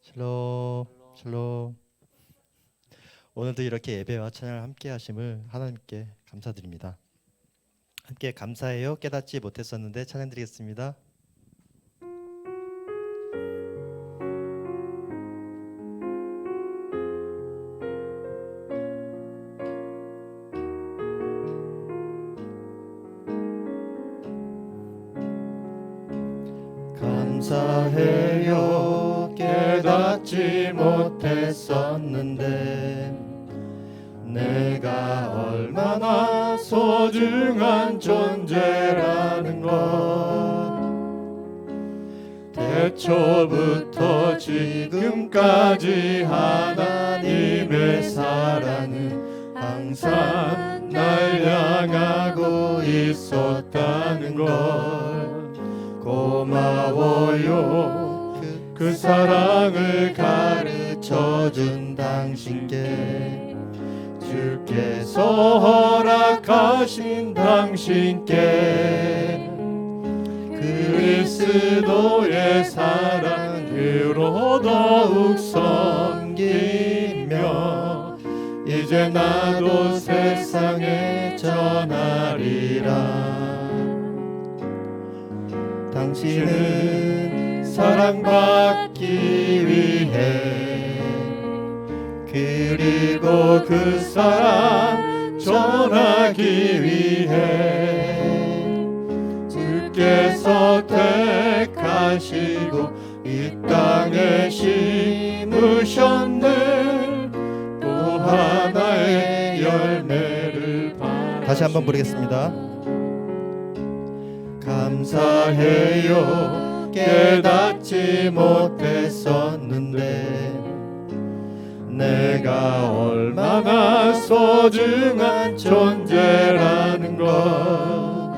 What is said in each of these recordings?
샬롬, 샬롬. 오늘도 이렇게 예배와 찬양을 함께 하심을 하나님께 감사드립니다. 함께 감사해요. 깨닫지 못했었는데 찬양드리겠습니다. 감사해요. 깨닫지 못했었는데 내가 얼마나 소중한 존재라는 것 태초부터 지금까지 하나님의 사랑은 항상 날 향하고 있었다는 것 고마워요. 그 사랑을 가르쳐준 당신께 주께서 허락하신 당신께 그리스도의 사랑으로 더욱 섬기며 이제 나도 세상에 전하리라. 당신은 사랑받기 위해 그리고 그 사랑 전하기 위해 주께서 택하시고 이 땅에 심으셨네. 또 하나의 열매를 다시 한번 부르겠습니다. 감사해요. 깨닫지 못했었는데 내가 얼마나 소중한 존재라는 것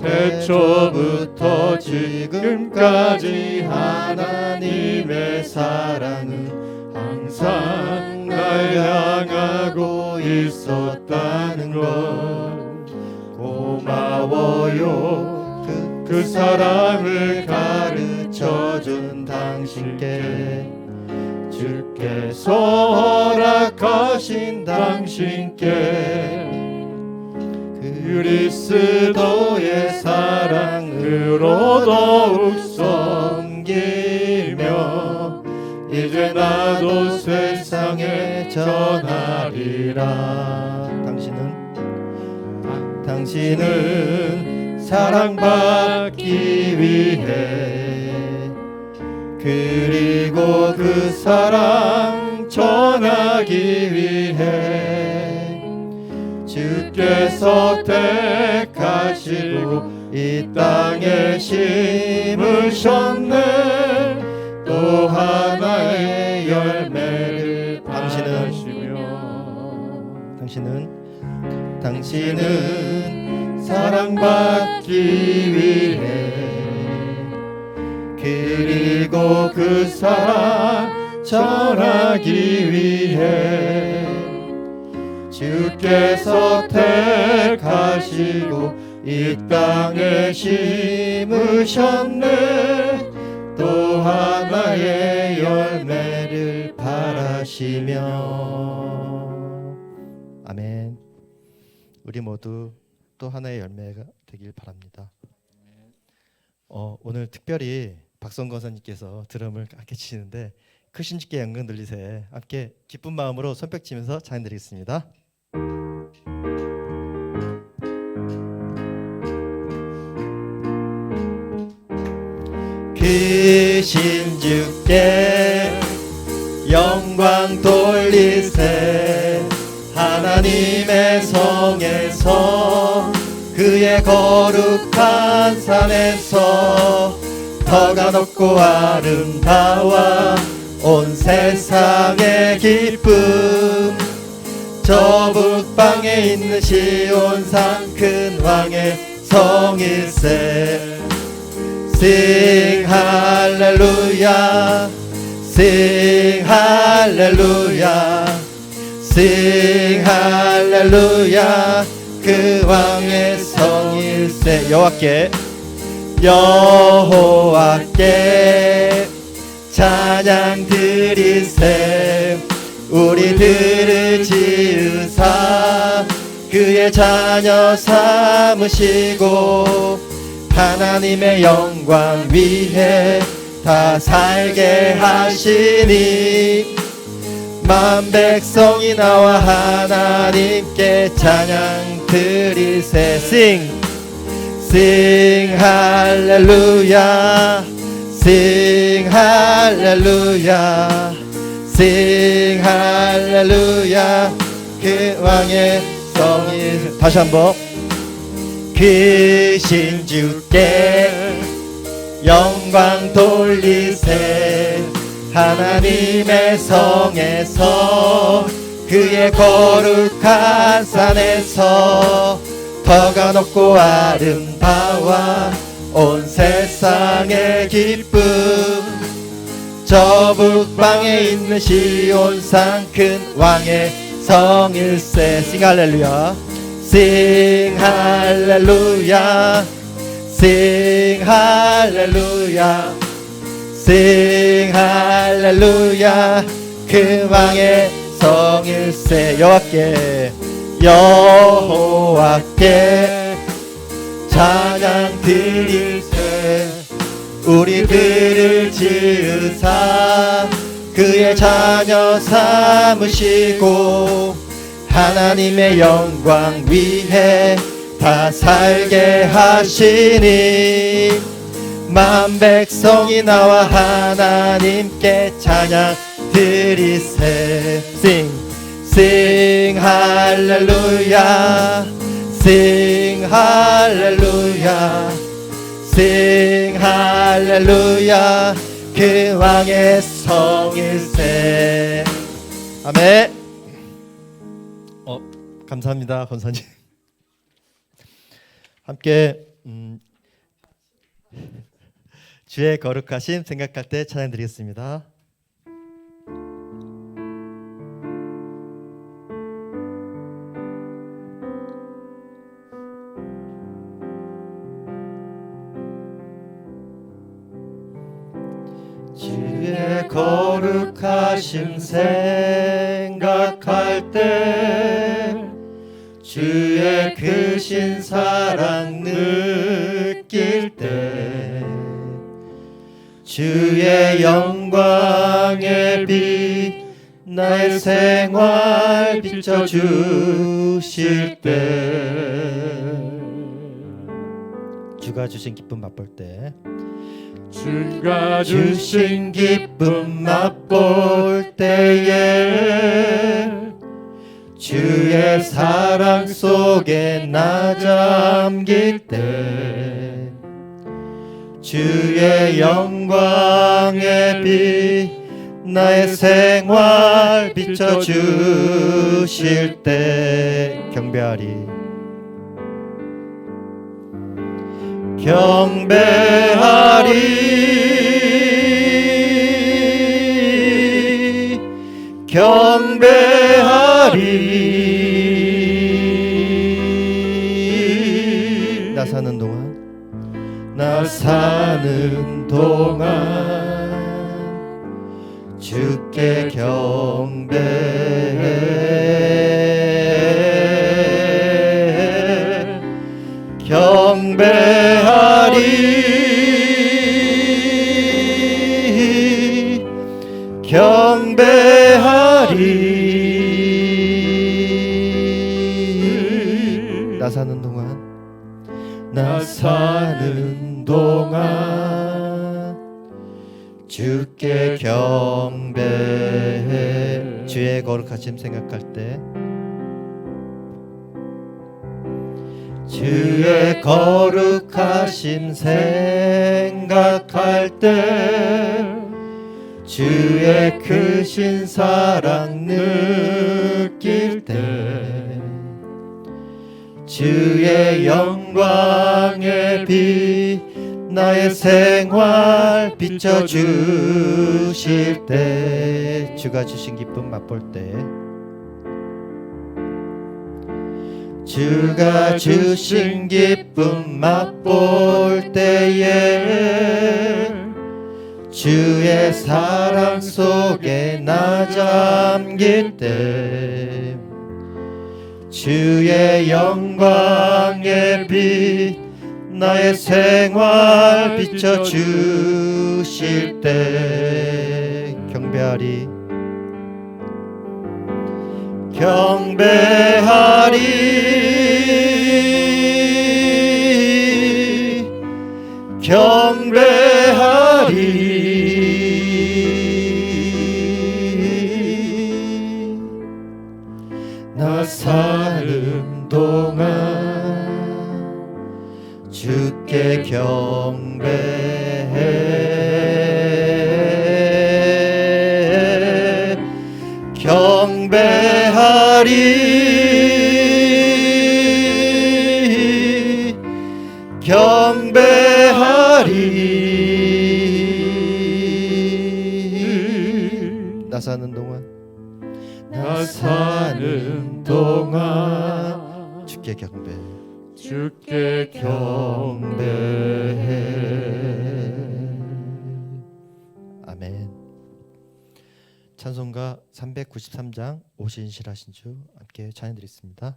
태초부터 지금까지 하나님의 사랑은 항상 날 향하고 있었다는 것 고마워요. 그 사랑을 가르쳐준 당신께 주께서 허락하신 당신께 그리스도의 사랑으로 더욱 섬기며 이제 나도 세상에 전하리라. 당신은 사랑받기 위해 그리고 그 사랑 전하기 위해 주께서 택하시고 이 땅에 심으셨네. 또 하나의 열매를 당신은 사랑받기 위해 그리고 그 사랑 전하기 위해 주께서 택하시고 이 땅에 심으셨네. 또 하나의 열매를 바라시며 아멘. 우리 모두 또 하나의 열매가 되길 바랍니다. 오늘 특별히 박성건 권사님께서 드럼을 함께 치시는데 크신 주께 영광 돌리세. 함께 기쁜 마음으로 손뼉 치면서 찬양드리겠습니다. 크신 주께 영광 돌리세. 하나님의 성에서 그의 거룩한 산에서 터가 높고 아름다워 온 세상의 기쁨 저 북방에 있는 시온산 큰 왕의 성일세. Sing hallelujah, sing hallelujah, sing hallelujah. 그 왕의 성일세. 여호와께 찬양 드리세. 우리들을 지으사 그의 자녀 삼으시고 하나님의 영광 위에 다 살게 하시니 만 백성이 나와 하나님께 찬양 드리세. Sing 할렐루야, Sing 할렐루야, Sing 할렐루야. 그 왕의 성이 다시 한번. 크신 주께 영광 돌리세. 하나님의 성에서 그의 거룩한 산에서 터가 높고 아름다워 온 세상의 기쁨. 저 북방에 있는 시온산 큰 왕의 성일세. Sing 할렐루야, Sing 할렐루야, Sing 할렐루야, Sing 할렐루야. 그 왕의 성일세. 여호와께 찬양 드릴세. 우리들을 지으사 그의 자녀 삼으시고 하나님의 영광 위에 다 살게 하시니 만 백성이 나와 하나님께 찬양 드리세. Sing 할렐루야, Sing 할렐루야, Sing 할렐루야. 그 왕의 성일세. 아멘. 감사합니다, 권사님. 함께 주의 거룩하심 생각할 때 찬양드리겠습니다. 주의 거룩하심 생각할 때 주의 크신 사랑 느낄 때 주의 영광의 빛 나의 생활 비춰주실 때 주가 주신 기쁨 맛볼 때 주가 주신 기쁨 맛볼 때에 주의 사랑 속에 나 잠길 때 주의 영광의 빛 나의 생활 비춰주실 때 경배하리 경배하리 나 사는 동안 주께 경배하리 나 사는 동안 주께 경배해. 주의 거룩하심 생각할 때 주의 거룩하심 생각할 때 주의 크신 사랑 느낄 때 주의 영광의 빛 나의 생활 비춰주실 때 주가 주신 기쁨 맛볼 때 주가 주신 기쁨 맛볼 때에 주의 사랑 속에 나 잠길 때 주의 영광의 빛 나의 생활 비춰주실 때 경배하리 경배하리 나 사는 동안 주께 경배하리 나 사는 동안 주께 경배해. 아멘. 찬송가 393장 오신 실하신 주 함께 찬양드리겠습니다.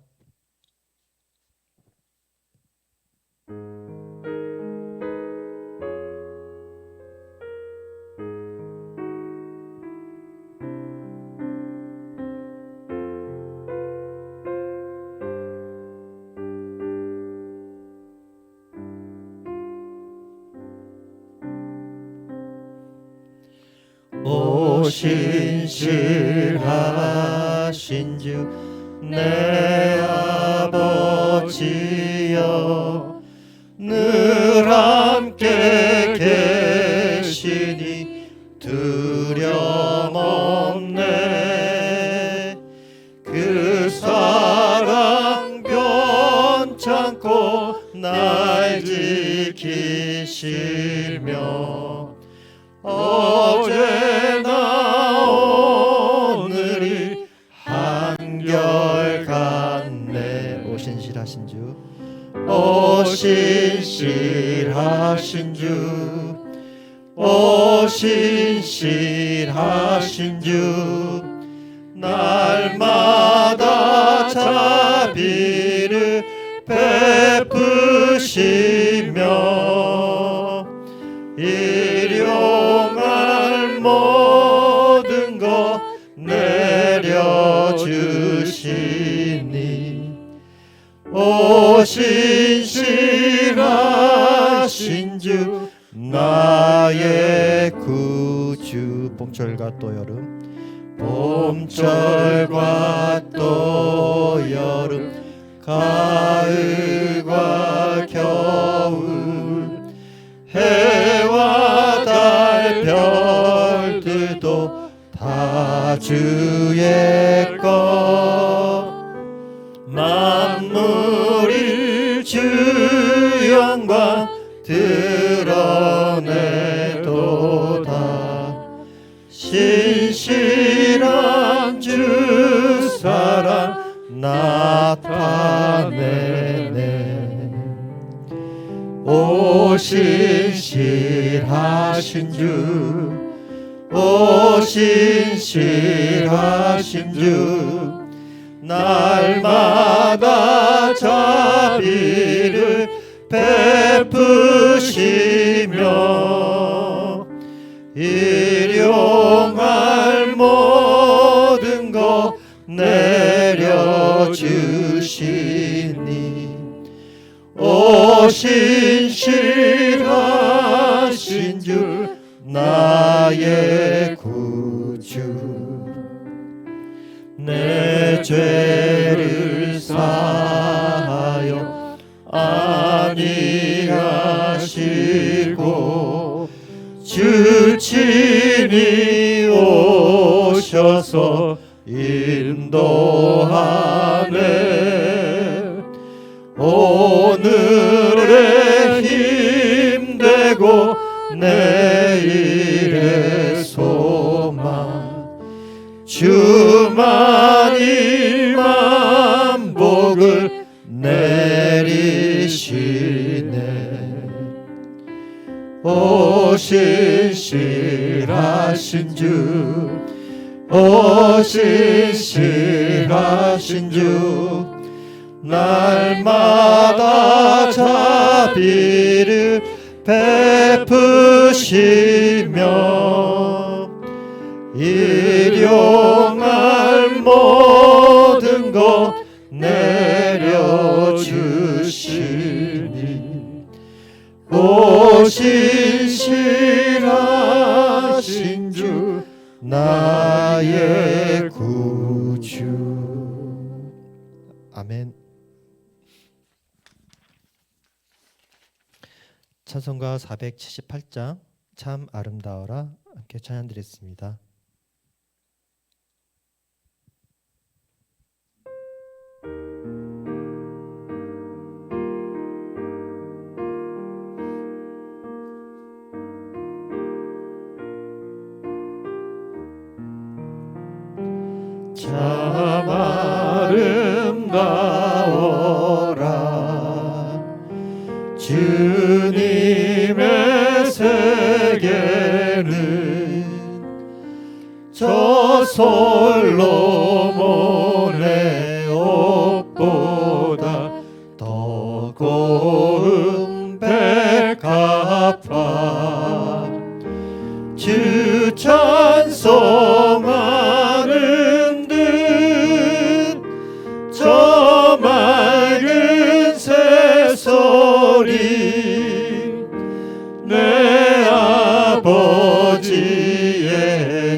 오신 실하신 주 내 아버지여 늘 함께 계시니 두려움 없네 그 사랑 변찮고 날 지키시며 어제나 오늘이 한결같네 오신 실하신 주 오신 실하신 주 오신 실하신 주 날마다 자비를 베푸시며 일용할 모든 것 내려주시니 오신 실하신 주 나의 구주 봄철과 또 여름 봄철과 또 여름 가을과 겨울 해와 달 별들도 다 주의 것 만물이 주 영광 드러내도다 신실한 주 사랑 나타내네 오신 실하신 주 오신 실하신 주 날마다 자비를 베푸시며 일용할 모든 것 내려주시니 오신 실하신 주 나의 구주 내 죄를 사하여 아니하시고 주 친히 오셔서 인도하네 오늘의 힘되고 내일의 소망 주만이 만복을 내리시네 오신 실 신실하신 주, 오 신실하신 주, 날마다 자비를 베푸시며 일용할 모든 것 내려주시니 오 신실하신 주, 나의 구주. 아멘. 찬송가 478장 참 아름다워라 함께 찬양드렸습니다. 참 아름다워라 주님의 세계는 저 솔로몬의 옷보다 더 고운 백합화 주 찬송하는 듯 저 맑은 새소리 내 아버지의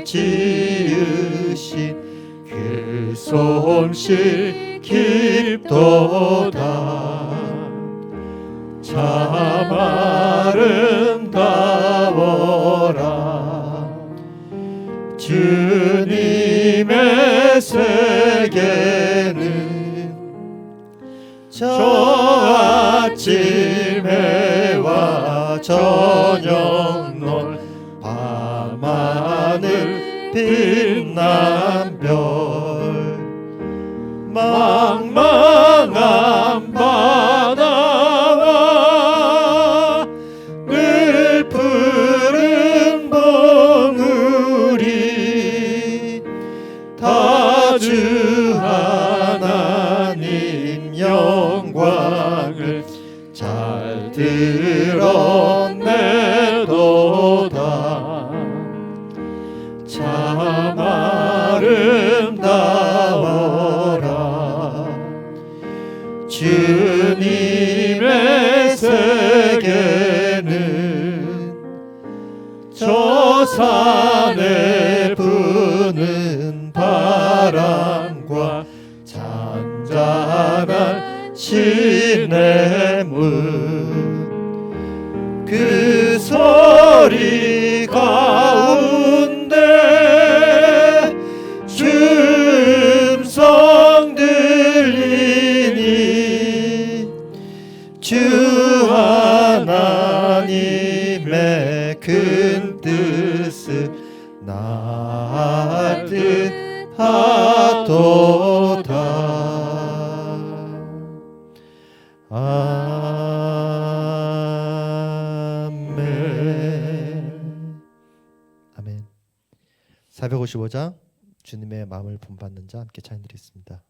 지으신 그 솜씨 깊도다. 참 아름다워라 주님의 세계는 저 아침 해와 저녁 놀 밤하늘 빛난 별 망망한 바다와 늘 푸른 봉우리 다 주 하나님 영광을 잘 드러내도다. 참 아름다워라 주님의 세계는 저 산에 부는 바람과 잔잔한 시냇물 그 소리 가운데 주 음성 들리니 주 하나님의 큰 뜻을 날 뜻하도다. 아멘. 아멘. 455장 주님의 마음을 본받는 자 함께 찬양드리겠습니다.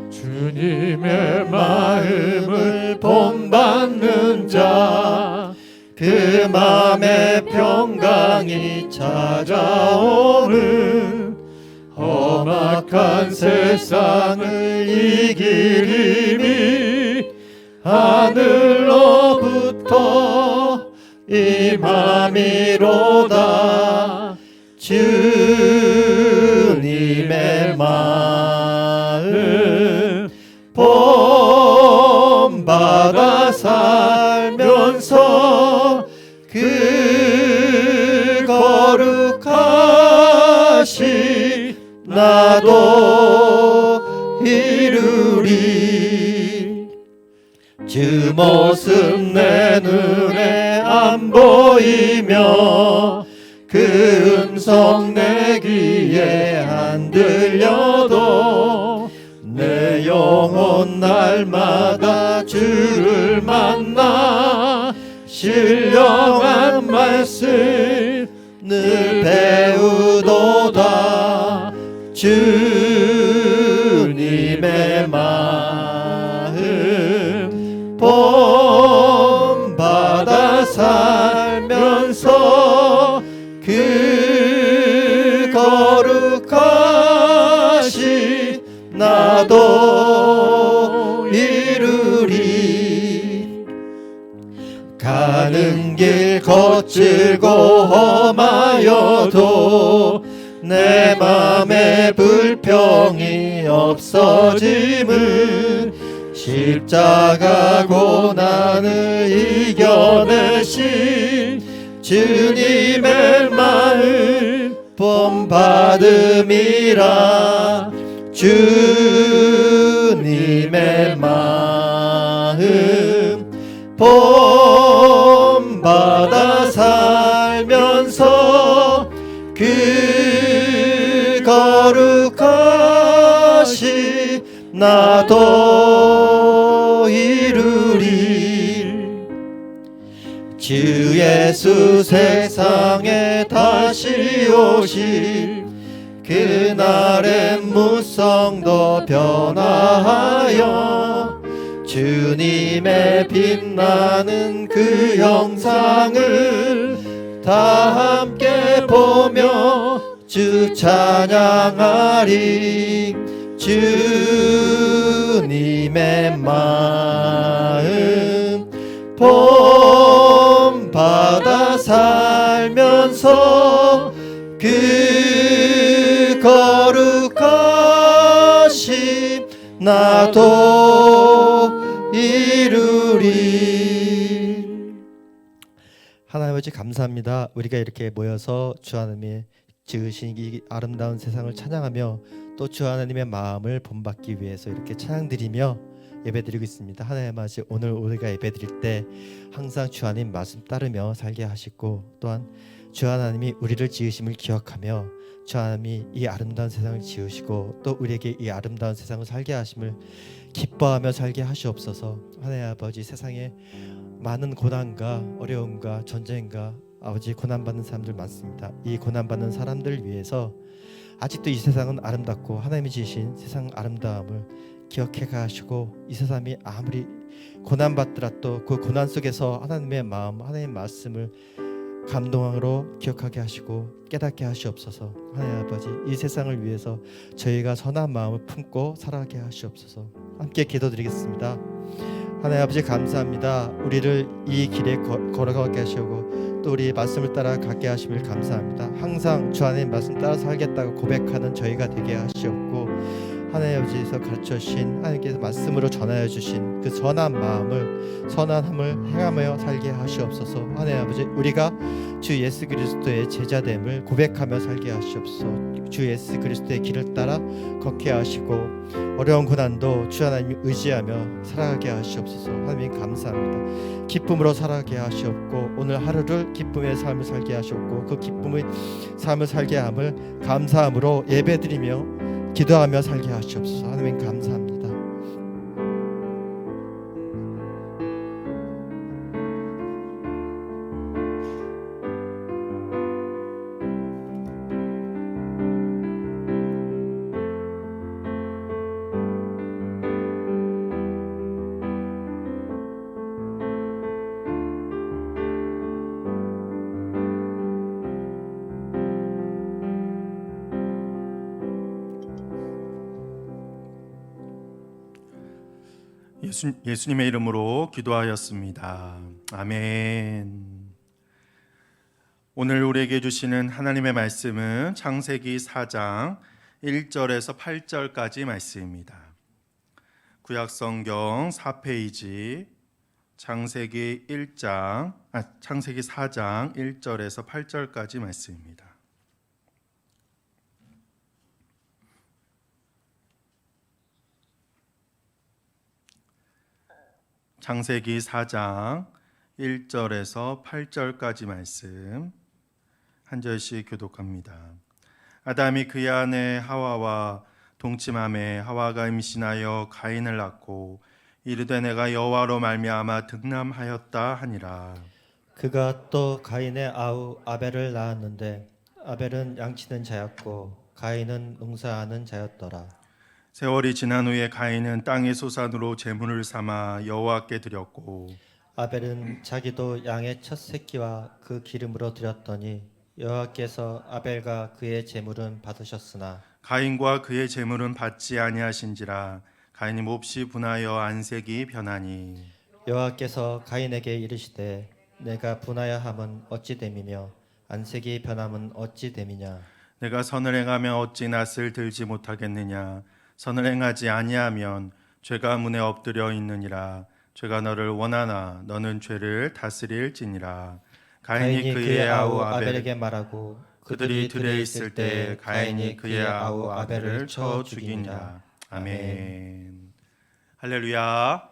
주님의 마음을 본받는 자 그 맘에 평강이 찾아오는 험악한 세상을 이길 힘이 하늘로부터 임함이로다. 주님의 마음 본받아 살면서 그 거룩하신 나도 이루리. 주 모습 내 눈에 안 보이면 부르짖으며 그 음성 내 귀에 안 들려도 내 영혼 날마다 주를 만나 신령한 말씀 늘 배우도다. 주님의 마음 본받아 살면서 그 거룩하신 나도 이루리. 가는 길 거칠고 험하여도 내 맘에 불평이 없어짐은 십자가 고난을 이겨내신 주님의 마음 본받음이라. 주님의 마음 본받아 살면서 그 거룩하신 나도 이루리. 주 예수 세상에 다시 오실 그날엔 무성도 변화하여 주님의 빛나는 그 영상을 다 함께 보며 주 찬양하리. 주님의 마음 본받아 살면서 그 거룩하신 나도 이루리. 하나님 아버지 감사합니다. 우리가 이렇게 모여서 주 하나님의 지으신 이 아름다운 세상을 찬양하며 또 주 하나님의 마음을 본받기 위해서 이렇게 찬양드리며 예배드리고 있습니다. 하나님 아버지, 오늘 우리가 예배드릴 때 항상 주 하나님 말씀 따르며 살게 하시고, 또한 주 하나님이 우리를 지으심을 기억하며 주 하나님이 이 아름다운 세상을 지으시고 또 우리에게 이 아름다운 세상을 살게 하심을 기뻐하며 살게 하시옵소서. 하나님 아버지, 세상에 많은 고난과 어려움과 전쟁과 아버지 고난받는 사람들 많습니다. 이 고난받는 사람들 위해서 아직도 이 세상은 아름답고 하나님이 지으신 세상 아름다움을 기억해 가시고, 이 세상이 아무리 고난받더라도 그 고난 속에서 하나님의 마음, 하나님의 말씀을 감동으로 기억하게 하시고 깨닫게 하시옵소서. 하나님 아버지, 이 세상을 위해서 저희가 선한 마음을 품고 살아가게 하시옵소서. 함께 기도드리겠습니다. 하나님 아버지 감사합니다. 우리를 이 길에 걸어가게 하시고 또 우리 말씀을 따라 가게 하심을 감사합니다. 항상 주 안에 말씀 따라 살겠다고 고백하는 저희가 되게 하시옵고, 하나님 아버지에서 가르쳐 주신 하나님께서 말씀으로 전하여 주신 그 선함을 행하며 살게 하시옵소서. 하나님 아버지, 우리가 주 예수 그리스도의 제자됨을 고백하며 살게 하시옵소서. 주 예수 그리스도의 길을 따라 걷게 하시고 어려운 고난도 주 하나님 의지하며 살아가게 하시옵소서. 하나님 감사합니다. 기쁨으로 살아가게 하시옵고 오늘 하루를 기쁨의 삶을 살게 하시옵고 그 기쁨의 삶을 살게 함을 감사함으로 예배드리며 기도하며 살게 하시옵소서. 하나님 감사합니다. 예수님의 이름으로 기도하였습니다. 아멘. 오늘 우리에게 주시는 하나님의 말씀은 창세기 4장 1절에서 8절까지 말씀입니다. 구약성경 4페이지 창세기 4장 1절에서 8절까지 말씀입니다. 창세기 4장 1절에서 8절까지 말씀 한 절씩 교독합니다. 아담이 그의 아내 하와와 동침함에 하와가 임신하여 가인을 낳고 이르되 내가 여호와로 말미암아 득남하였다 하니라. 그가 또 가인의 아우 아벨을 낳았는데 아벨은 양치는 자였고 가인은 농사하는 자였더라. 세월이 지난 후에 가인은 땅의 소산으로 제물을 삼아 여호와께 드렸고 아벨은 자기도 양의 첫 새끼와 그 기름으로 드렸더니 여호와께서 아벨과 그의 제물은 받으셨으나 가인과 그의 제물은 받지 아니하신지라. 가인이 몹시 분하여 안색이 변하니 여호와께서 가인에게 이르시되 내가 분하여함은 어찌 됨이며 안색이 변함은 어찌 됨이냐. 내가 선을 행하면 어찌 낯을 들지 못하겠느냐. 선을 행하지 아니하면 죄가 문에 엎드려 있느니라. 죄가 너를 원하나 너는 죄를 다스릴지니라. 가인이 그의 아우 아벨에게 말하고 그들이 들에 있을 때 가인이 그의 아우 아벨을 쳐 죽이니라. 아멘. 할렐루야.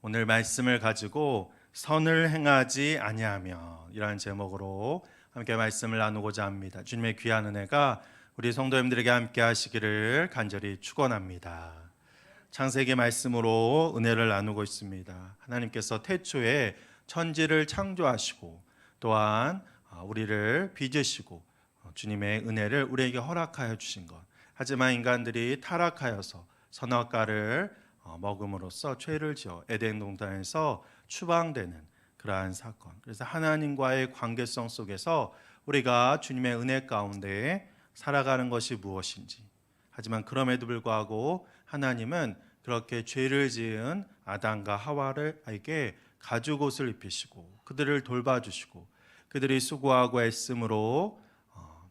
오늘 말씀을 가지고 선을 행하지 아니하며 이라는 제목으로 함께 말씀을 나누고자 합니다. 주님의 귀한 은혜가 우리 성도님들에게 함께 하시기를 간절히 축원합니다. 창세기 말씀으로 은혜를 나누고 있습니다. 하나님께서 태초에 천지를 창조하시고 또한 우리를 빚으시고 주님의 은혜를 우리에게 허락하여 주신 것. 하지만 인간들이 타락하여서 선악과를 먹음으로써 죄를 지어 에덴 동산에서 추방되는 그러한 사건. 그래서 하나님과의 관계성 속에서 우리가 주님의 은혜 가운데 살아가는 것이 무엇인지. 하지만 그럼에도 불구하고 하나님은 그렇게 죄를 지은 아담과 하와에게 가죽 옷을 입히시고 그들을 돌봐주시고 그들이 수고하고 애씀으로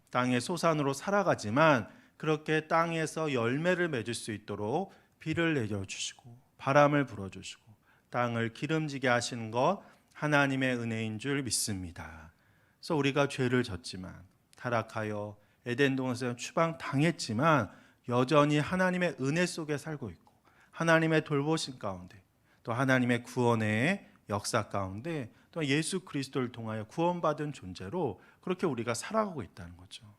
땅의 소산으로 살아가지만 그렇게 땅에서 열매를 맺을 수 있도록 비를 내려주시고 바람을 불어주시고 땅을 기름지게 하시는 것 하나님의 은혜인 줄 믿습니다. 그래서 우리가 죄를 졌지만 타락하여 에덴 동산에서 추방당했지만 여전히 하나님의 은혜 속에 살고 있고 하나님의 돌보심 가운데 또 하나님의 구원의 역사 가운데 또 예수 그리스도를 통하여 구원받은 존재로 그렇게 우리가 살아가고 있다는 거죠.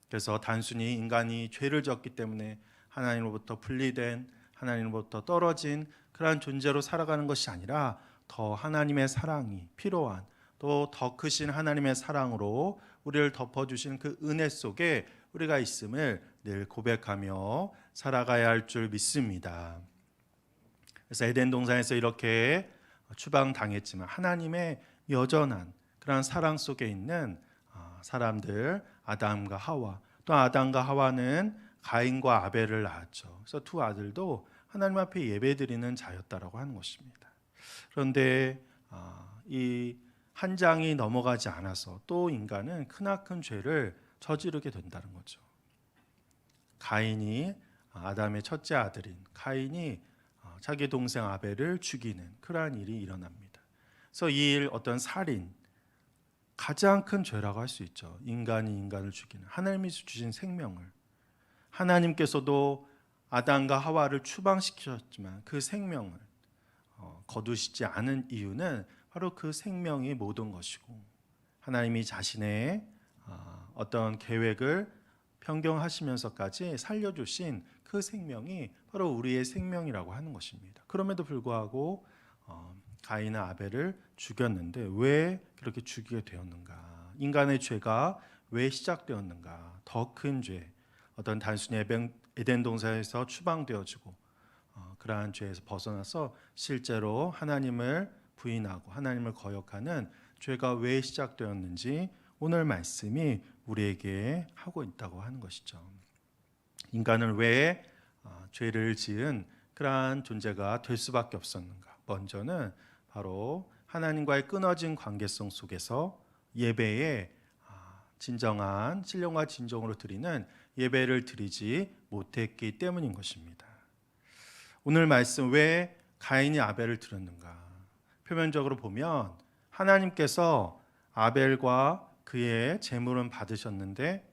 그래서 단순히 인간이 죄를 졌기 때문에 하나님으로부터 분리된 하나님으로부터 떨어진 그러한 존재로 살아가는 것이 아니라 더 하나님의 사랑이 필요한 또 더 크신 하나님의 사랑으로 우리를 덮어주신 그 은혜 속에 우리가 있음을 늘 고백하며 살아가야 할 줄 믿습니다. 그래서 에덴 동산에서 이렇게 추방당했지만 하나님의 여전한 그런 사랑 속에 있는 사람들 아담과 하와 또 아담과 하와는 가인과 아벨을 낳았죠. 그래서 두 아들도 하나님 앞에 예배드리는 자였다라고 하는 것입니다. 그런데 이 한 장이 넘어가지 않아서 또 인간은 크나큰 죄를 저지르게 된다는 거죠. 가인이 아담의 첫째 아들인 가인이 자기 동생 아벨을 죽이는 그러한 일이 일어납니다. 그래서 이 일 어떤 살인 가장 큰 죄라고 할 수 있죠. 인간이 인간을 죽이는 하나님이 주신 생명을 하나님께서도 아담과 하와를 추방시키셨지만 그 생명을 거두시지 않은 이유는 바로 그 생명이 모든 것이고 하나님이 자신의 어떤 계획을 변경하시면서까지 살려주신 그 생명이 바로 우리의 생명이라고 하는 것입니다. 그럼에도 불구하고 가인은 아벨을 죽였는데 왜 그렇게 죽이게 되었는가? 인간의 죄가 왜 시작되었는가? 더 큰 죄, 어떤 단순히 에덴 동산에서 추방되어지고 그러한 죄에서 벗어나서 실제로 하나님을 부인하고 하나님을 거역하는 죄가 왜 시작되었는지 오늘 말씀이 우리에게 하고 있다고 하는 것이죠. 인간은 왜 죄를 지은 그러한 존재가 될 수밖에 없었는가? 먼저는 바로 하나님과의 끊어진 관계성 속에서 예배에 진정한 신령과 진정으로 드리는 예배를 드리지 못했기 때문인 것입니다. 오늘 말씀 왜 가인이 아벨을 드렸는가? 표면적으로 보면 하나님께서 아벨과 그의 제물은 받으셨는데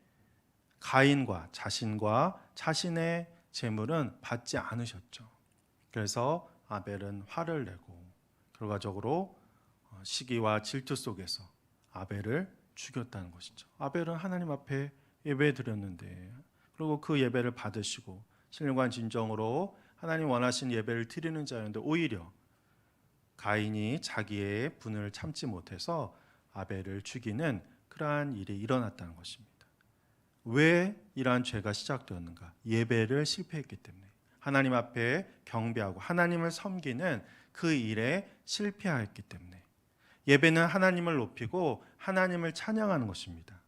가인과 자신과 자신의 제물은 받지 않으셨죠. 그래서 아벨은 화를 내고 결과적으로 시기와 질투 속에서 아벨을 죽였다는 것이죠. 아벨은 하나님 앞에 예배 드렸는데, 그리고 그 예배를 받으시고 신령과 진정으로 하나님 원하신 예배를 드리는 자였는데, 오히려 가인이 자기의 분을 참지 못해서 아벨을 죽이는 그러한 일이 일어났다는 것입니다. 왜 이러한 죄가 시작되었는가? 예배를 실패했기 때문에, 하나님 앞에 경배하고 하나님을 섬기는 그 일에 실패하였기 때문에. 예배는 하나님을 높이고 하나님을 찬양하는 것입니다.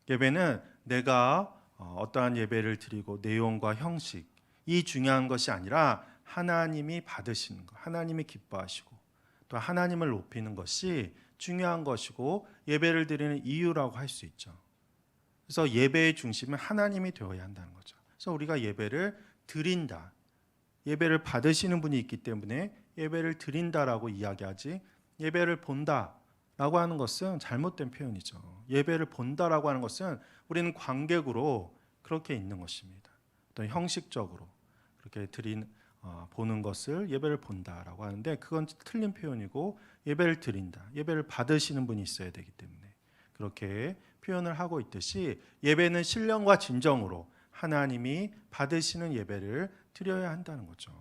예배는 내가 어떠한 예배를 드리고 내용과 형식, 이 중요한 것이 아니라 하나님이 받으시는 것, 하나님이 기뻐하시고 또 하나님을 높이는 것이 중요한 것이고 예배를 드리는 이유라고 할 수 있죠. 그래서 예배의 중심은 하나님이 되어야 한다는 거죠. 그래서 우리가 예배를 드린다, 예배를 받으시는 분이 있기 때문에 예배를 드린다라고 이야기하지, 예배를 본다라고 하는 것은 잘못된 표현이죠. 예배를 본다라고 하는 것은 우리는 관객으로 그렇게 있는 것입니다. 또 형식적으로 그렇게 보는 것을 예배를 본다라고 하는데, 그건 틀린 표현이고, 예배를 드린다, 예배를 받으시는 분이 있어야 되기 때문에 그렇게 표현을 하고 있듯이, 예배는 신령과 진정으로 하나님이 받으시는 예배를 드려야 한다는 거죠.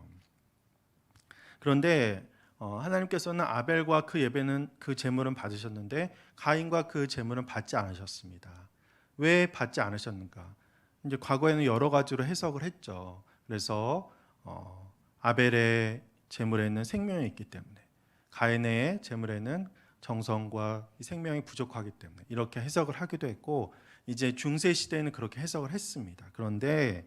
그런데 하나님께서는 아벨과 그 제물은 받으셨는데 가인과 그 제물은 받지 않으셨습니다. 왜 받지 않으셨는가? 이제 과거에는 여러 가지로 해석을 했죠. 그래서 아벨의 제물에는 생명이 있기 때문에, 가인의 제물에는 정성과 생명이 부족하기 때문에 이렇게 해석을 하기도 했고, 이제 중세 시대에는 그렇게 해석을 했습니다. 그런데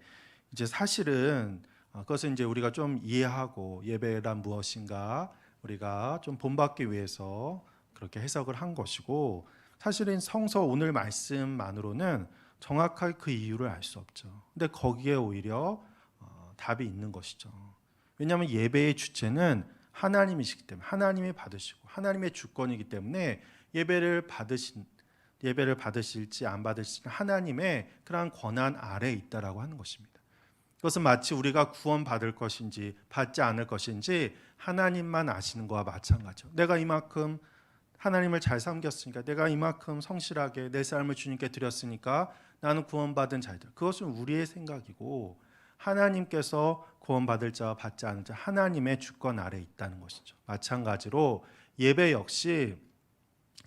이제 사실은 그것은 이제 우리가 좀 이해하고 예배란 무엇인가 우리가 좀 본받기 위해서 그렇게 해석을 한 것이고, 사실은 성서 오늘 말씀만으로는 정확하게 그 이유를 알 수 없죠. 근데 거기에 오히려 답이 있는 것이죠. 왜냐하면 예배의 주체는 하나님이시기 때문에, 하나님이 받으시고 하나님의 주권이기 때문에 예배를 받으실지 안 받으실지 하나님의 그러한 권한 아래에 있다라고 하는 것입니다. 그것은 마치 우리가 구원받을 것인지 받지 않을 것인지 하나님만 아시는 것과 마찬가지죠. 내가 이만큼 하나님을 잘 섬겼으니까, 내가 이만큼 성실하게 내 삶을 주님께 드렸으니까 나는 구원받은 자이다. 그것은 우리의 생각이고, 하나님께서 구원받을 자와 받지 않을 자, 하나님의 주권 아래에 있다는 것이죠. 마찬가지로 예배 역시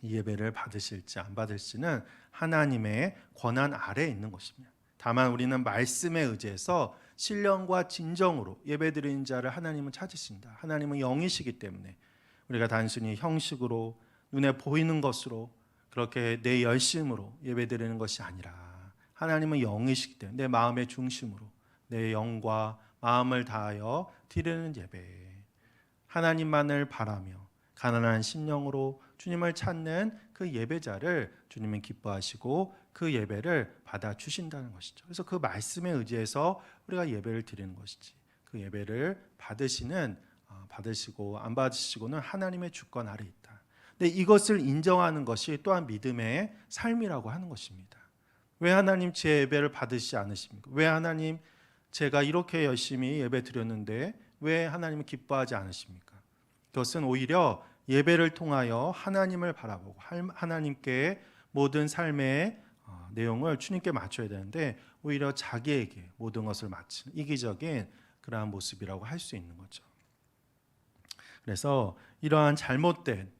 이 예배를 받으실지 안 받을지는 하나님의 권한 아래에 있는 것입니다. 다만 우리는 말씀에 의지해서 신령과 진정으로 예배드리는 자를 하나님은 찾으신다. 하나님은 영이시기 때문에 우리가 단순히 형식으로 눈에 보이는 것으로 그렇게 내 열심으로 예배드리는 것이 아니라, 하나님은 영이시기 때문에 내 마음의 중심으로 내 영과 마음을 다하여 드리는 예배, 하나님만을 바라며 가난한 심령으로 주님을 찾는 그 예배자를 주님은 기뻐하시고 그 예배를 받아주신다는 것이죠. 그래서 그 말씀에 의지해서 우리가 예배를 드리는 것이지, 그 예배를 받으시고 안 받으시고는 하나님의 주권 아래 있다. 근데 이것을 인정하는 것이 또한 믿음의 삶이라고 하는 것입니다. 왜 하나님 제 예배를 받으시지 않으십니까? 왜 하나님 제가 이렇게 열심히 예배 드렸는데 왜 하나님은 기뻐하지 않으십니까? 그것은 오히려 예배를 통하여 하나님을 바라보고 하나님께 모든 삶의 내용을 주님께 맞춰야 되는데, 오히려 자기에게 모든 것을 맞추는 이기적인 그러한 모습이라고 할 수 있는 거죠. 그래서 이러한 잘못된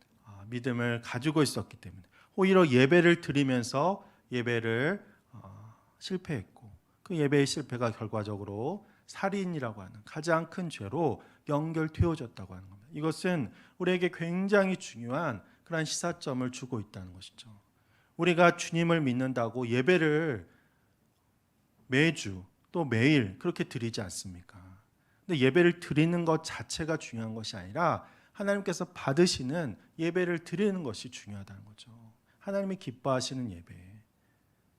믿음을 가지고 있었기 때문에 오히려 예배를 드리면서 예배를 실패했고, 그 예배의 실패가 결과적으로 살인이라고 하는 가장 큰 죄로 연결되어졌다고 하는 겁니다. 이것은 우리에게 굉장히 중요한 그런 시사점을 주고 있다는 것이죠. 우리가 주님을 믿는다고 예배를 매주 또 매일 그렇게 드리지 않습니까? 근데 예배를 드리는 것 자체가 중요한 것이 아니라 하나님께서 받으시는 예배를 드리는 것이 중요하다는 거죠. 하나님이 기뻐하시는 예배,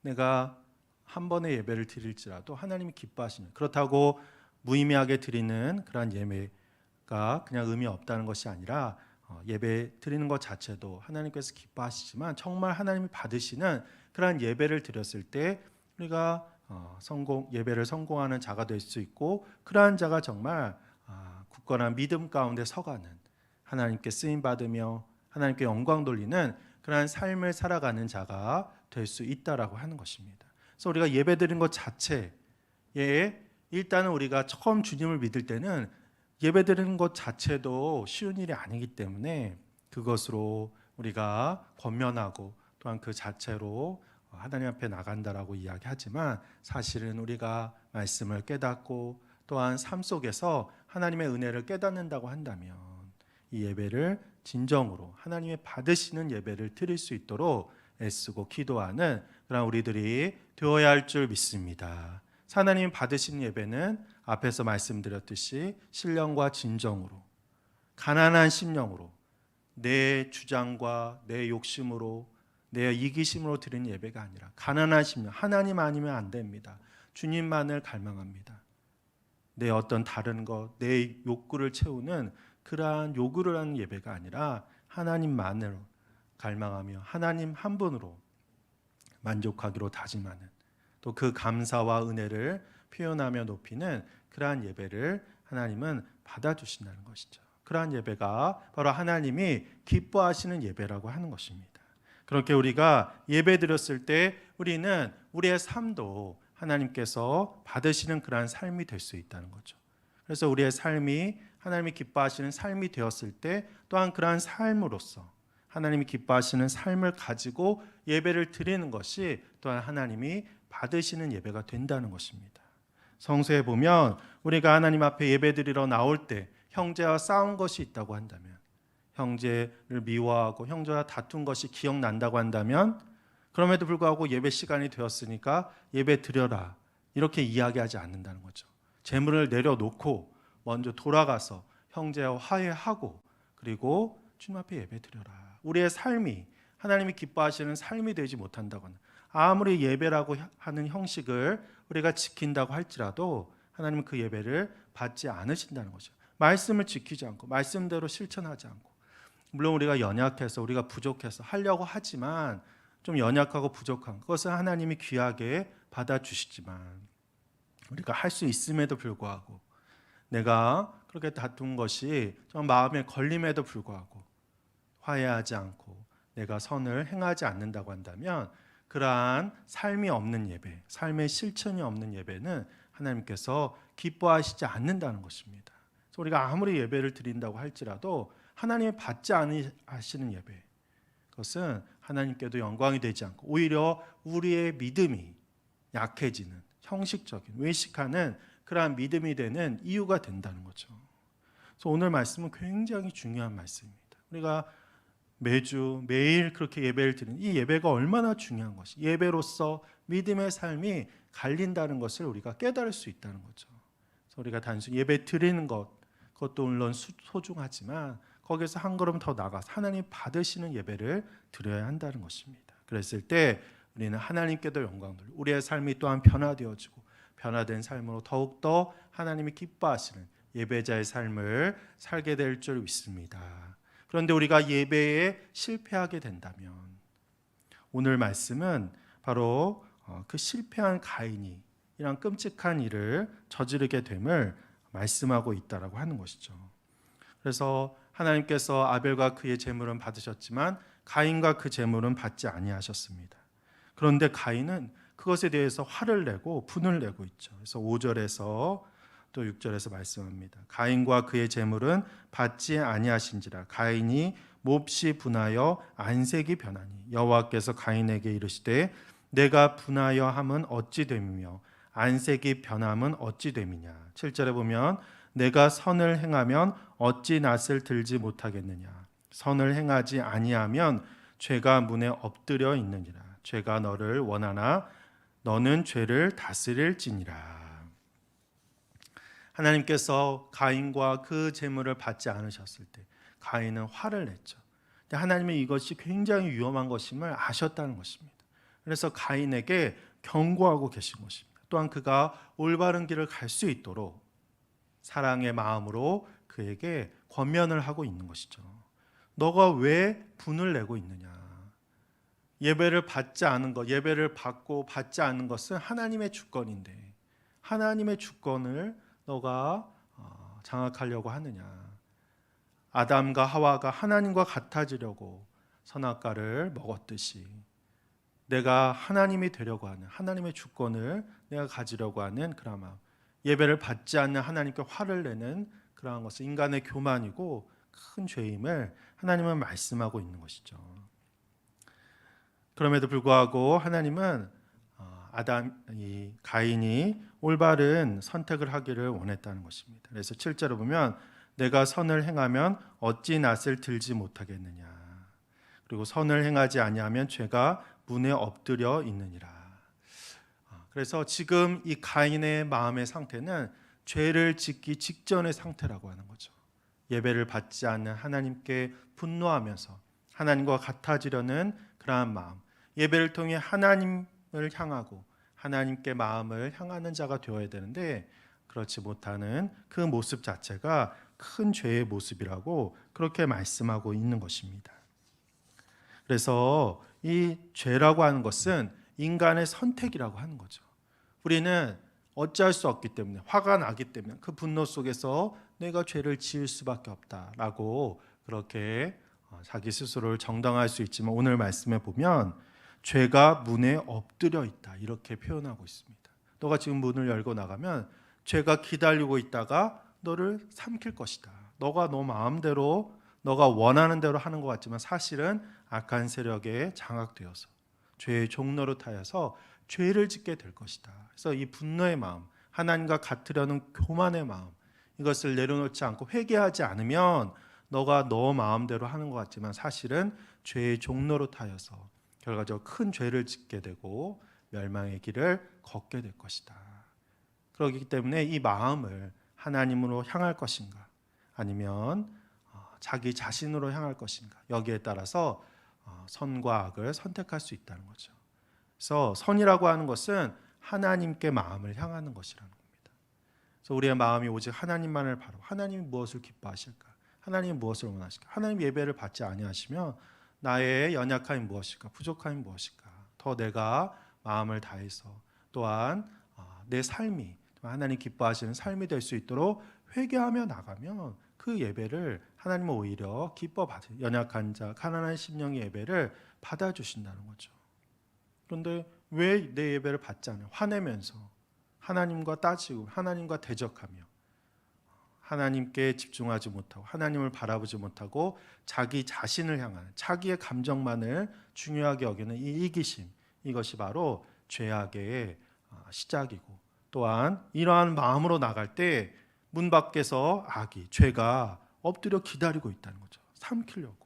내가 한 번의 예배를 드릴지라도 하나님이 기뻐하시는, 그렇다고 무의미하게 드리는 그러한 예배가 그냥 의미 없다는 것이 아니라 예배 드리는 것 자체도 하나님께서 기뻐하시지만, 정말 하나님이 받으시는 그러한 예배를 드렸을 때 우리가 예배를 성공하는 자가 될 수 있고, 그러한 자가 정말 굳건한 믿음 가운데 서가는, 하나님께 쓰임 받으며 하나님께 영광 돌리는 그러한 삶을 살아가는 자가 될 수 있다라고 하는 것입니다. 그래서 우리가 예배드리는 것 자체에 일단은 우리가 처음 주님을 믿을 때는 예배드리는 것 자체도 쉬운 일이 아니기 때문에 그것으로 우리가 권면하고 또한 그 자체로 하나님 앞에 나간다라고 이야기하지만 사실은 우리가 말씀을 깨닫고 또한 삶 속에서 하나님의 은혜를 깨닫는다고 한다면 이 예배를 진정으로 하나님의 받으시는 예배를 드릴 수 있도록 애쓰고 기도하는 그런 우리들이 되어야 할 줄 믿습니다. 하나님 받으신 예배는 앞에서 말씀드렸듯이 신령과 진정으로 가난한 심령으로 내 주장과 내 욕심으로 내 이기심으로 드리는 예배가 아니라 가난한 심령, 하나님 아니면 안 됩니다. 주님만을 갈망합니다. 내 어떤 다른 것, 내 욕구를 채우는 그러한 요구를 하는 예배가 아니라 하나님만을 갈망하며 하나님 한 분으로 만족하기로 다짐하는 또 그 감사와 은혜를 표현하며 높이는 그러한 예배를 하나님은 받아주신다는 것이죠. 그러한 예배가 바로 하나님이 기뻐하시는 예배라고 하는 것입니다. 그렇게 우리가 예배 드렸을 때 우리는 우리의 삶도 하나님께서 받으시는 그러한 삶이 될 수 있다는 거죠. 그래서 우리의 삶이 하나님이 기뻐하시는 삶이 되었을 때 또한 그러한 삶으로서 하나님이 기뻐하시는 삶을 가지고 예배를 드리는 것이 또한 하나님이 받으시는 예배가 된다는 것입니다. 성서에 보면 우리가 하나님 앞에 예배드리러 나올 때 형제와 싸운 것이 있다고 한다면, 형제를 미워하고 형제와 다툰 것이 기억난다고 한다면, 그럼에도 불구하고 예배 시간이 되었으니까 예배 드려라 이렇게 이야기하지 않는다는 거죠. 재물을 내려놓고 먼저 돌아가서 형제와 화해하고 그리고 주님 앞에 예배 드려라. 우리의 삶이 하나님이 기뻐하시는 삶이 되지 못한다거나 아무리 예배라고 하는 형식을 우리가 지킨다고 할지라도 하나님은 그 예배를 받지 않으신다는 거죠. 말씀을 지키지 않고 말씀대로 실천하지 않고, 물론 우리가 연약해서 우리가 부족해서 하려고 하지만 좀 연약하고 부족한 그것을 하나님이 귀하게 받아주시지만 우리가 할 수 있음에도 불구하고 내가 그렇게 다툰 것이 좀 마음에 걸림에도 불구하고 화해하지 않고 내가 선을 행하지 않는다고 한다면 그러한 삶이 없는 예배, 삶의 실천이 없는 예배는 하나님께서 기뻐하시지 않는다는 것입니다. 그래서 우리가 아무리 예배를 드린다고 할지라도 하나님이 받지 않으시는 예배, 그것은 하나님께도 영광이 되지 않고 오히려 우리의 믿음이 약해지는 형식적인 외식하는 그러한 믿음이 되는 이유가 된다는 거죠. 그래서 오늘 말씀은 굉장히 중요한 말씀입니다. 우리가 매일 그렇게 예배를 드리는 이 예배가 얼마나 중요한 것이, 예배로서 믿음의 삶이 갈린다는 것을 우리가 깨달을 수 있다는 거죠. 그래서 우리가 단순히 예배 드리는 그것도 물론 소중하지만 거기서 한 걸음 더 나가서 하나님 받으시는 예배를 드려야 한다는 것입니다. 그랬을 때 우리는 하나님께도 영광 돌리고 우리의 삶이 또한 변화되어지고 변화된 삶으로 더욱더 하나님이 기뻐하시는 예배자의 삶을 살게 될 줄 믿습니다. 그런데 우리가 예배에 실패하게 된다면 오늘 말씀은 바로 그 실패한 가인이 이런 끔찍한 일을 저지르게 됨을 말씀하고 있다라고 하는 것이죠. 그래서 하나님께서 아벨과 그의 제물은 받으셨지만 가인과 그 제물은 받지 아니하셨습니다. 그런데 가인은 그것에 대해서 화를 내고 분을 내고 있죠. 그래서 5절에서 또 6절에서 말씀합니다. 가인과 그의 제물은 받지 아니하신지라 가인이 몹시 분하여 안색이 변하니 여호와께서 가인에게 이르시되 내가 분하여 함은 어찌 됨이며 안색이 변함은 어찌 됨이냐. 7절에 보면 내가 선을 행하면 어찌 낯을 들지 못하겠느냐. 선을 행하지 아니하면 죄가 문에 엎드려 있느니라. 죄가 너를 원하나 너는 죄를 다스릴지니라. 하나님께서 가인과 그 제물을 받지 않으셨을 때 가인은 화를 냈죠. 근데 하나님은 이것이 굉장히 위험한 것임을 아셨다는 것입니다. 그래서 가인에게 경고하고 계신 것입니다. 또한 그가 올바른 길을 갈 수 있도록 사랑의 마음으로 그에게 권면을 하고 있는 것이죠. 너가 왜 분을 내고 있느냐? 예배를 받지 않은 것, 예배를 받고 받지 않는 것은 하나님의 주권인데 하나님의 주권을 너가 장악하려고 하느냐? 아담과 하와가 하나님과 같아지려고 선악과를 먹었듯이 내가 하나님이 되려고 하는, 하나님의 주권을 내가 가지려고 하는 그런 마음, 예배를 받지 않는 하나님께 화를 내는 그러한 것은 인간의 교만이고 큰 죄임을 하나님은 말씀하고 있는 것이죠. 그럼에도 불구하고 하나님은 이 가인이 올바른 선택을 하기를 원했다는 것입니다. 그래서 7절을 보면 내가 선을 행하면 어찌 낯을 들지 못하겠느냐. 그리고 선을 행하지 아니하면 죄가 문에 엎드려 있느니라. 그래서 지금 이 가인의 마음의 상태는 죄를 짓기 직전의 상태라고 하는 거죠. 예배를 받지 않는 하나님께 분노하면서 하나님과 같아지려는 그러한 마음, 예배를 통해 하나님을 향하고 하나님께 마음을 향하는 자가 되어야 되는데 그렇지 못하는 그 모습 자체가 큰 죄의 모습이라고 그렇게 말씀하고 있는 것입니다. 그래서 이 죄라고 하는 것은 인간의 선택이라고 하는 거죠. 우리는 어찌할 수 없기 때문에, 화가 나기 때문에 그 분노 속에서 내가 죄를 지을 수밖에 없다라고 그렇게 자기 스스로를 정당화할 수 있지만, 오늘 말씀에 보면 죄가 문에 엎드려 있다 이렇게 표현하고 있습니다. 너가 지금 문을 열고 나가면 죄가 기다리고 있다가 너를 삼킬 것이다. 너가 너 마음대로 너가 원하는 대로 하는 것 같지만 사실은 악한 세력에 장악되어서 죄의 종로로 타여서 죄를 짓게 될 것이다. 그래서 이 분노의 마음, 하나님과 같으려는 교만의 마음, 이것을 내려놓지 않고 회개하지 않으면 너가 너 마음대로 하는 것 같지만 사실은 죄의 종로로 타여서 결과적으로 큰 죄를 짓게 되고 멸망의 길을 걷게 될 것이다. 그렇기 때문에 이 마음을 하나님으로 향할 것인가 아니면 자기 자신으로 향할 것인가, 여기에 따라서 선과 악을 선택할 수 있다는 거죠. 그래서 선이라고 하는 것은 하나님께 마음을 향하는 것이라는 겁니다. 그래서 우리의 마음이 오직 하나님만을 바라고 하나님이 무엇을 기뻐하실까, 하나님이 무엇을 원하실까, 하나님 예배를 받지 아니하시면 나의 연약함이 무엇일까, 부족함이 무엇일까, 더 내가 마음을 다해서 또한 내 삶이 하나님 기뻐하시는 삶이 될 수 있도록 회개하며 나가면 그 예배를 하나님은 오히려 기뻐 받으, 연약한 자, 가난한 심령의 예배를 받아주신다는 거죠. 그런데 왜 내 예배를 받지 않아요? 화내면서 하나님과 따지고 하나님과 대적하며 하나님께 집중하지 못하고 하나님을 바라보지 못하고 자기 자신을 향하는 자기의 감정만을 중요하게 여기는 이 이기심, 이것이 바로 죄악의 시작이고, 또한 이러한 마음으로 나갈 때 문 밖에서 악이, 죄가 엎드려 기다리고 있다는 거죠. 삼키려고,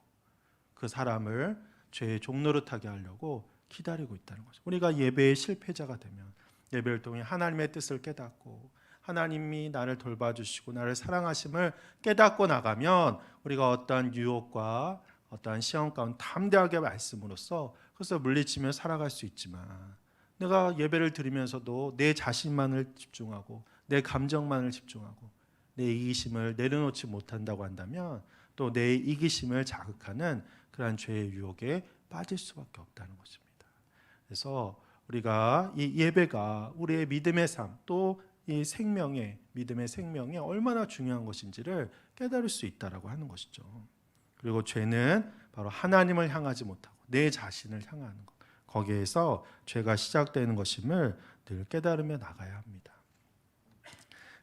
그 사람을 죄의 종로로 타게 하려고 기다리고 있다는 거죠. 우리가 예배의 실패자가 되면 예배를 통해 하나님의 뜻을 깨닫고 하나님이 나를 돌봐주시고 나를 사랑하심을 깨닫고 나가면 우리가 어떠한 유혹과 어떠한 시험 가운데 담대하게 말씀으로써 그래서 물리치며 살아갈 수 있지만, 내가 예배를 드리면서도 내 자신만을 집중하고 내 감정만을 집중하고 내 이기심을 내려놓지 못한다고 한다면 또 내 이기심을 자극하는 그러한 죄의 유혹에 빠질 수밖에 없다는 것입니다. 그래서 우리가 이 예배가 우리의 믿음의 삶, 또 이 생명의, 믿음의 생명이 얼마나 중요한 것인지를 깨달을 수 있다라고 하는 것이죠. 그리고 죄는 바로 하나님을 향하지 못하고 내 자신을 향하는 것, 거기에서 죄가 시작되는 것임을 늘 깨달으며 나가야 합니다.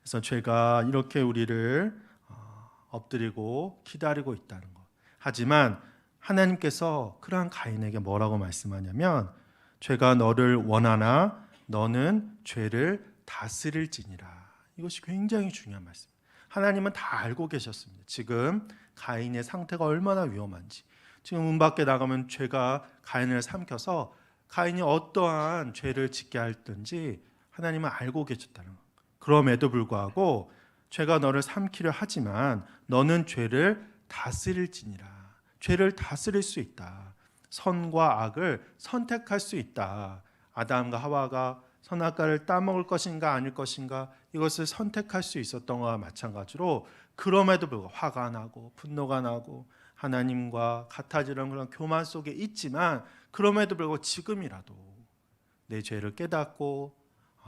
그래서 죄가 이렇게 우리를 엎드리고 기다리고 있다는 것. 하지만 하나님께서 그러한 가인에게 뭐라고 말씀하냐면, 죄가 너를 원하나 너는 죄를 다스릴지니라. 이것이 굉장히 중요한 말씀. 하나님은 다 알고 계셨습니다. 지금 가인의 상태가 얼마나 위험한지. 지금 문 밖에 나가면 죄가 가인을 삼켜서 가인이 어떠한 죄를 짓게 할든지 하나님은 알고 계셨다는 것. 그럼에도 불구하고 죄가 너를 삼키려 하지만 너는 죄를 다스릴지니라. 죄를 다스릴 수 있다. 선과 악을 선택할 수 있다. 아담과 하와가 선악과를 따먹을 것인가 아닐 것인가, 이것을 선택할 수 있었던 것과 마찬가지로 그럼에도 불구하고 화가 나고 분노가 나고 하나님과 같아지는 그런 교만 속에 있지만, 그럼에도 불구하고 지금이라도 내 죄를 깨닫고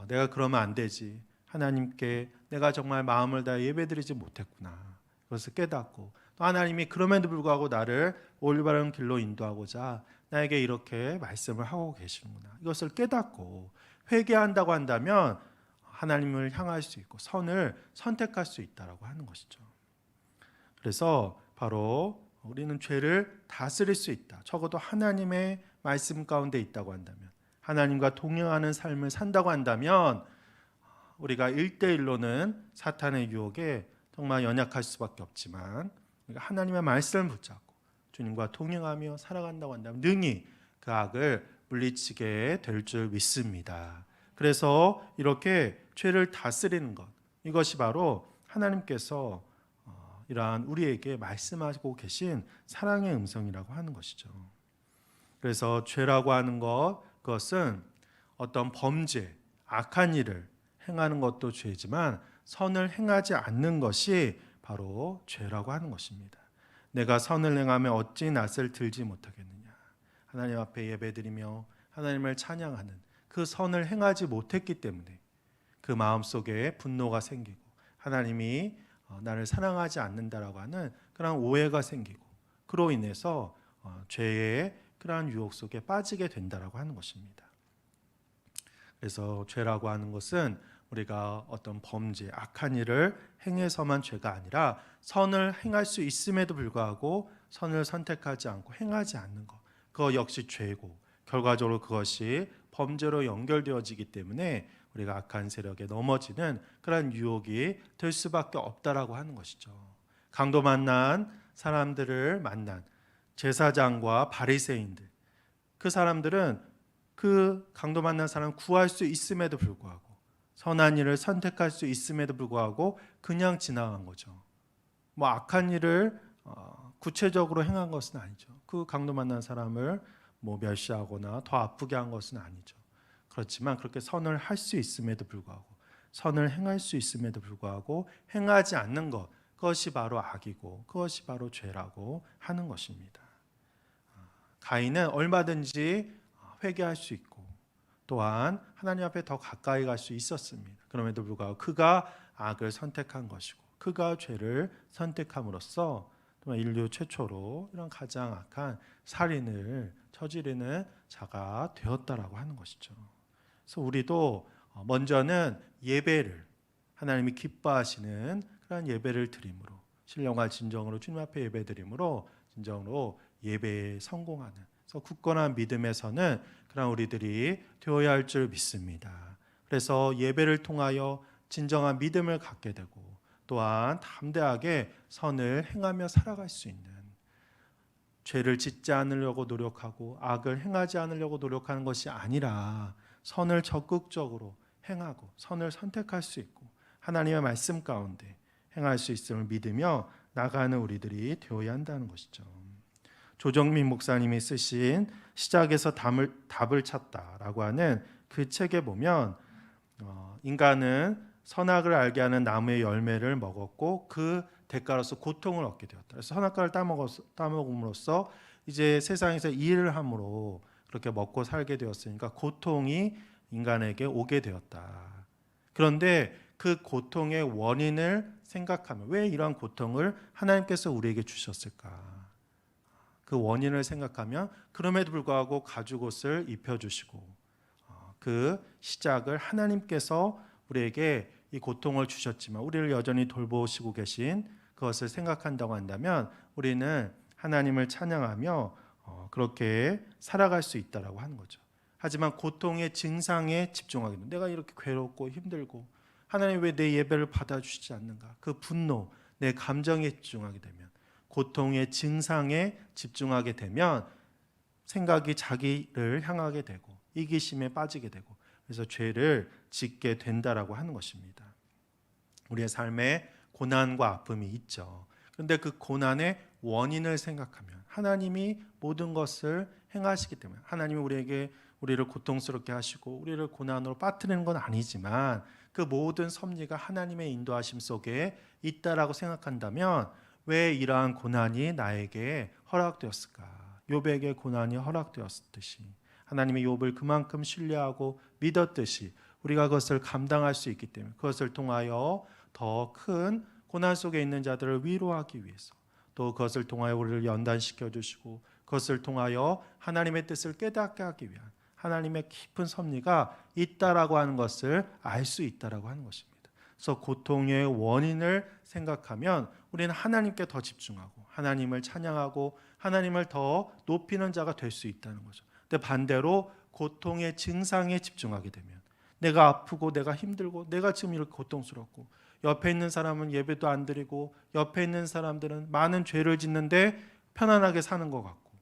내가 그러면 안 되지, 하나님께 내가 정말 마음을 다해 예배드리지 못했구나, 그것을 깨닫고 또 하나님이 그럼에도 불구하고 나를 올바른 길로 인도하고자 나에게 이렇게 말씀을 하고 계시는구나. 이것을 깨닫고 회개한다고 한다면 하나님을 향할 수 있고 선을 선택할 수 있다라고 하는 것이죠. 그래서 바로 우리는 죄를 다스릴 수 있다. 적어도 하나님의 말씀 가운데 있다고 한다면, 하나님과 동행하는 삶을 산다고 한다면 우리가 1대1로는 사탄의 유혹에 정말 연약할 수밖에 없지만 우리가 하나님의 말씀을 붙잡고 주님과 동행하며 살아간다고 한다면 능히 그 악을 물리치게 될 줄 믿습니다. 그래서 이렇게 죄를 다스리는 것, 이것이 바로 하나님께서 이러한 우리에게 말씀하고 계신 사랑의 음성이라고 하는 것이죠. 그래서 죄라고 하는 것, 그것은 어떤 범죄, 악한 일을 행하는 것도 죄지만 선을 행하지 않는 것이 바로 죄라고 하는 것입니다. 내가 선을 행하며 어찌 낯을 들지 못하겠느냐. 하나님 앞에 예배드리며 하나님을 찬양하는 그 선을 행하지 못했기 때문에 그 마음속에 분노가 생기고 하나님이 나를 사랑하지 않는다라고 하는 그런 오해가 생기고 그로 인해서 죄의 그러한 유혹 속에 빠지게 된다라고 하는 것입니다. 그래서 죄라고 하는 것은 우리가 어떤 범죄, 악한 일을 행해서만 죄가 아니라 선을 행할 수 있음에도 불구하고 선을 선택하지 않고 행하지 않는 것, 그거 역시 죄고 결과적으로 그것이 범죄로 연결되어지기 때문에 우리가 악한 세력에 넘어지는 그런 유혹이 될 수밖에 없다라고 하는 것이죠. 강도 만난 사람들을 만난 제사장과 바리새인들, 그 사람들은 그 강도 만난 사람을 구할 수 있음에도 불구하고 선한 일을 선택할 수 있음에도 불구하고 그냥 지나간 거죠. 뭐 악한 일을 구체적으로 행한 것은 아니죠. 그 강도 만난 사람을 뭐 멸시하거나 더 아프게 한 것은 아니죠. 그렇지만 그렇게 선을 할 수 있음에도 불구하고 선을 행할 수 있음에도 불구하고 행하지 않는 것, 그것이 바로 악이고 그것이 바로 죄라고 하는 것입니다. 가인은 얼마든지 회개할 수 있고 또한 하나님 앞에 더 가까이 갈 수 있었습니다. 그럼에도 불구하고 그가 악을 선택한 것이고 그가 죄를 선택함으로써 인류 최초로 이런 가장 악한 살인을 저지르는 자가 되었다라고 하는 것이죠. 그래서 우리도 먼저는 예배를, 하나님이 기뻐하시는 그런 예배를 드림으로, 신령과 진정으로 주님 앞에 예배 드림으로 진정으로 예배에 성공하는, 그래서 굳건한 믿음에서는 그런 우리들이 되어야 할 줄 믿습니다. 그래서 예배를 통하여 진정한 믿음을 갖게 되고 또한 담대하게 선을 행하며 살아갈 수 있는, 죄를 짓지 않으려고 노력하고 악을 행하지 않으려고 노력하는 것이 아니라 선을 적극적으로 행하고 선을 선택할 수 있고 하나님의 말씀 가운데 행할 수 있음을 믿으며 나가는 우리들이 되어야 한다는 것이죠. 조정민 목사님이 쓰신 시작에서 답을 찾다라고 하는 그 책에 보면 인간은 선악을 알게 하는 나무의 열매를 먹었고 그 대가로서 고통을 얻게 되었다. 그래서 선악과를 따먹음으로써 이제 세상에서 일을 함으로 그렇게 먹고 살게 되었으니까 고통이 인간에게 오게 되었다. 그런데 그 고통의 원인을 생각하면 왜 이러한 고통을 하나님께서 우리에게 주셨을까? 그 원인을 생각하면 그럼에도 불구하고 가죽옷을 입혀주시고 그 시작을 하나님께서 우리에게 이 고통을 주셨지만 우리를 여전히 돌보시고 계신 그것을 생각한다고 한다면 우리는 하나님을 찬양하며 그렇게 살아갈 수 있다라고 하는 거죠. 하지만 고통의 증상에 집중하게 되면 내가 이렇게 괴롭고 힘들고 하나님 왜 내 예배를 받아주시지 않는가? 그 분노, 내 감정에 집중하게 되면 고통의 증상에 집중하게 되면 생각이 자기를 향하게 되고 이기심에 빠지게 되고 그래서 죄를 짓게 된다라고 하는 것입니다. 우리의 삶에 고난과 아픔이 있죠. 그런데 그 고난의 원인을 생각하면 하나님이 모든 것을 행하시기 때문에 하나님이 우리를 고통스럽게 하시고 우리를 고난으로 빠뜨리는 건 아니지만 그 모든 섭리가 하나님의 인도하심 속에 있다라고 생각한다면 왜 이러한 고난이 나에게 허락되었을까? 욥에게 고난이 허락되었듯이 하나님의 욥을 그만큼 신뢰하고 믿었듯이 우리가 그것을 감당할 수 있기 때문에 그것을 통하여 더 큰 고난 속에 있는 자들을 위로하기 위해서 또 그것을 통하여 우리를 연단시켜 주시고 그것을 통하여 하나님의 뜻을 깨닫게 하기 위한 하나님의 깊은 섭리가 있다라고 하는 것을 알 수 있다라고 하는 것입니다. 그래서 고통의 원인을 생각하면 우리는 하나님께 더 집중하고 하나님을 찬양하고 하나님을 더 높이는 자가 될 수 있다는 거죠. 근데 반대로 고통의 증상에 집중하게 되면 내가 아프고 내가 힘들고 내가 지금 이렇게 고통스럽고 옆에 있는 사람은 예배도 안 드리고 옆에 있는 사람들은 많은 죄를 짓는데 편안하게 사는 것 같고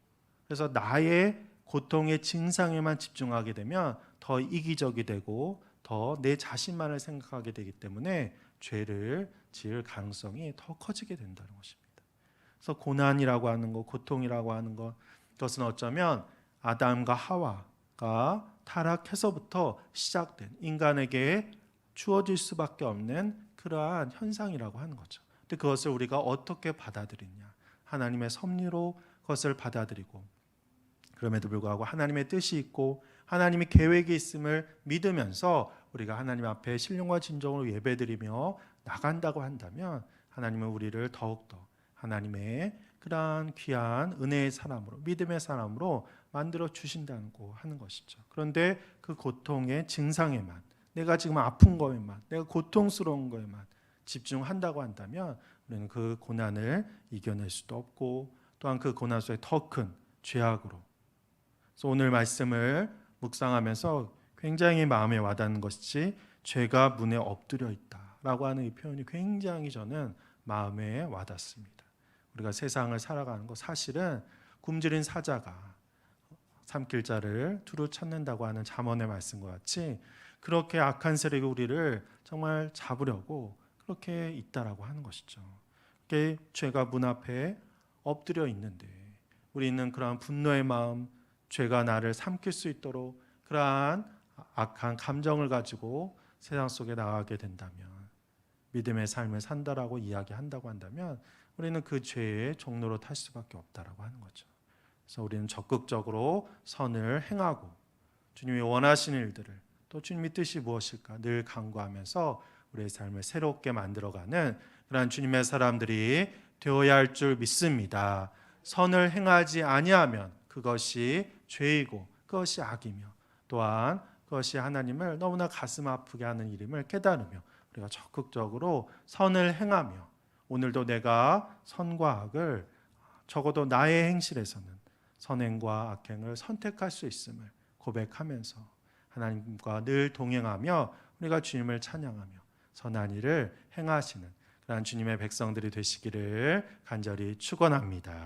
그래서 나의 고통의 증상에만 집중하게 되면 더 이기적이 되고 더 내 자신만을 생각하게 되기 때문에 죄를 지을 가능성이 더 커지게 된다는 것입니다. 그래서 고난이라고 하는 것, 고통이라고 하는 것, 그것은 어쩌면 아담과 하와가 타락해서부터 시작된 인간에게 주어질 수밖에 없는 그러한 현상이라고 하는 거죠. 근데 그것을 우리가 어떻게 받아들이냐? 하나님의 섭리로 그것을 받아들이고 그럼에도 불구하고 하나님의 뜻이 있고 하나님의 계획이 있음을 믿으면서 우리가 하나님 앞에 신령과 진정으로 예배드리며 나간다고 한다면 하나님은 우리를 더욱더 하나님의 그러한 귀한 은혜의 사람으로 믿음의 사람으로 만들어 주신다고 하는 것이죠. 그런데 그 고통의 증상에만 내가 지금 아픈 거에만 내가 고통스러운 거에만 집중한다고 한다면 우리는 그 고난을 이겨낼 수도 없고 또한 그 고난 속에 더 큰 죄악으로 그래서 오늘 말씀을 묵상하면서 굉장히 마음에 와닿는 것이 죄가 문에 엎드려 있다라고 하는 이 표현이 굉장히 저는 마음에 와닿습니다. 우리가 세상을 살아가는 것 사실은 굶주린 사자가 삼킬 자를 두루 찾는다고 하는 잠언의 말씀과 같이 그렇게 악한 세력이 우리를 정말 잡으려고 그렇게 있다라고 하는 것이죠. 그게 죄가 문 앞에 엎드려 있는데 우리는 그러한 분노의 마음 죄가 나를 삼킬 수 있도록 그러한 악한 감정을 가지고 세상 속에 나가게 된다면 믿음의 삶을 산다라고 이야기한다고 한다면 우리는 그 죄의 종로로 탈 수밖에 없다라고 하는 거죠. 그래서 우리는 적극적으로 선을 행하고 주님이 원하시는 일들을 또 주님의 뜻이 무엇일까 늘 간구하면서 우리의 삶을 새롭게 만들어가는 그러한 주님의 사람들이 되어야 할 줄 믿습니다. 선을 행하지 아니하면 그것이 죄이고 그것이 악이며 또한 그것이 하나님을 너무나 가슴 아프게 하는 일임을 깨달으며 우리가 적극적으로 선을 행하며 오늘도 내가 선과 악을 적어도 나의 행실에서는 선행과 악행을 선택할 수 있음을 고백하면서 하나님과 늘 동행하며 우리가 주님을 찬양하며 선한 일을 행하시는 그런 주님의 백성들이 되시기를 간절히 축원합니다.